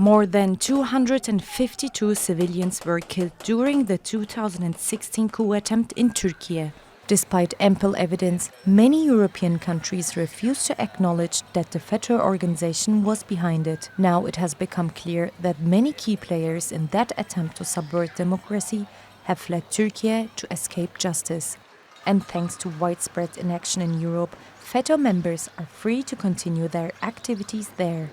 More than 252 civilians were killed during the 2016 coup attempt in Türkiye. Despite ample evidence, many European countries refused to acknowledge that the FETO organization was behind it. Now it has become clear that many key players in that attempt to subvert democracy have fled Türkiye to escape justice. And thanks to widespread inaction in Europe, FETO members are free to continue their activities there.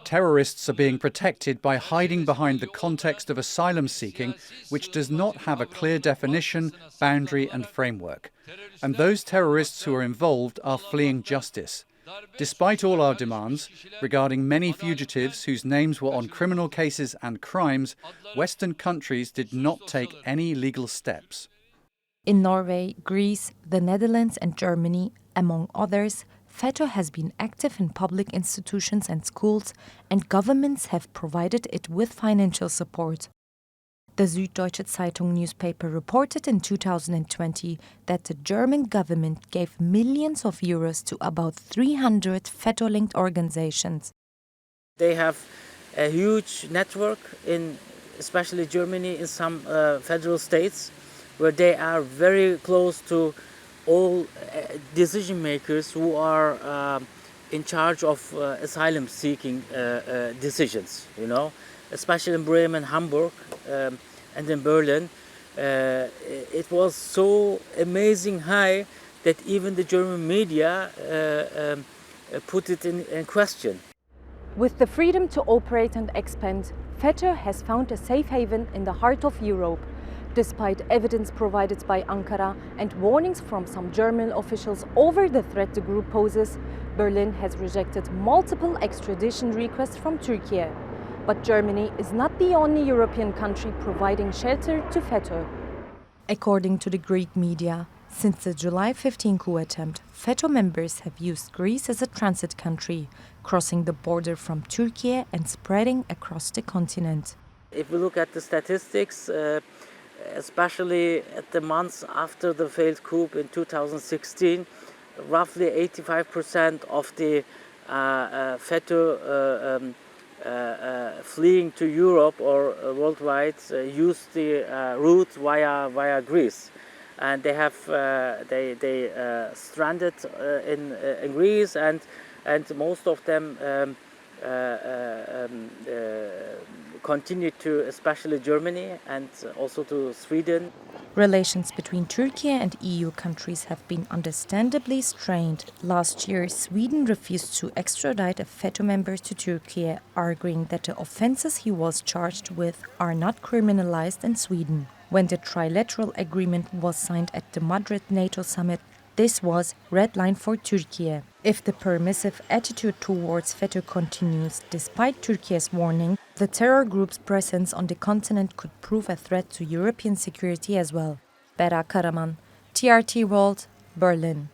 Terrorists are being protected by hiding behind the context of asylum seeking, which does not have a clear definition, boundary and framework. And those terrorists who are involved are fleeing justice. Despite all our demands regarding many fugitives whose names were on criminal cases and crimes, Western countries did not take any legal steps. In Norway, Greece, the Netherlands and Germany, among others, FETO has been active in public institutions and schools, and governments have provided it with financial support. The Süddeutsche Zeitung newspaper reported in 2020 that the German government gave millions of euros to about 300 FETO-linked organizations. They have a huge network in especially Germany, in some federal states, where they are very close to all decision makers who are in charge of asylum seeking decisions, especially in Bremen, Hamburg, and in Berlin. It was so amazing high that even the German media put it in question. With the freedom to operate and expand, FETO has found a safe haven in the heart of Europe. Despite evidence provided by Ankara and warnings from some German officials over the threat the group poses, Berlin has rejected multiple extradition requests from Türkiye. But Germany is not the only European country providing shelter to FETO. According to the Greek media, since the July 15 coup attempt, FETO members have used Greece as a transit country, crossing the border from Türkiye and spreading across the continent. If we look at the statistics, especially at the months after the failed coup in 2016, roughly 85% of the FETO fleeing to Europe or worldwide used the route via Greece, and they have stranded in Greece, and most of them continued to especially Germany and also to Sweden. Relations between Türkiye and EU countries have been understandably strained. Last year, Sweden refused to extradite a FETO member to Türkiye, arguing that the offences he was charged with are not criminalized in Sweden. When the trilateral agreement was signed at the Madrid NATO summit, this was red line for Türkiye. If the permissive attitude towards FETO continues, despite Türkiye's warning, the terror group's presence on the continent could prove a threat to European security as well. Bera, Karaman, TRT World, Berlin.